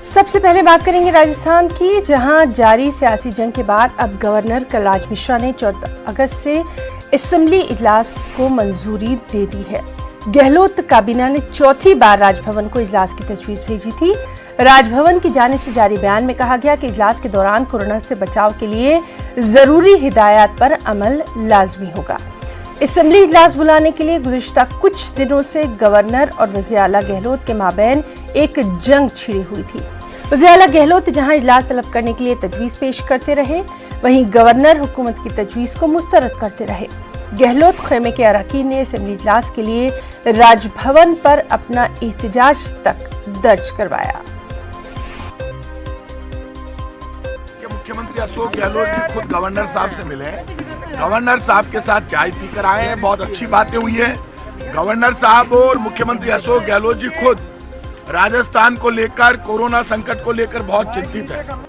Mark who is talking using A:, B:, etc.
A: सबसे पहले बात करेंगे राजस्थान की, जहां जारी सियासी जंग के बाद अब गवर्नर कलराज मिश्रा ने 14 अगस्त से असेंबली इजलास को मंजूरी दे दी है। गहलोत काबीना ने चौथी बार राजभवन को इजलास की तजवीज भेजी थी। राजभवन की जानिब से जारी बयान में कहा गया कि इजलास के दौरान कोरोना से बचाव के लिए जरूरी हिदायत पर अमल लाजमी होगा। असेंबली इजलास बुलाने के लिए गुज़िश्ता कुछ दिनों से गवर्नर और वज़ीर आला गहलोत के माबैन एक जंग छिड़ी हुई थी। वज़ीर आला गहलोत जहां इजलास तलब करने के लिए तजवीज़ पेश करते रहे, वहीं गवर्नर हुकूमत की तजवीज़ को मुस्तरद करते रहे। गहलोत खेमे के अरकान ने असेंबली इजलास के लिए राजभवन पर अपना एहतजाज तक दर्ज करवाया।
B: मुख्यमंत्री अशोक गहलोत जी खुद गवर्नर साहब से मिले हैं। गवर्नर साहब के साथ चाय पीकर आए हैं, बहुत अच्छी बातें हुई है। गवर्नर साहब और मुख्यमंत्री अशोक गहलोत जी खुद राजस्थान को लेकर, कोरोना संकट को लेकर बहुत चिंतित है।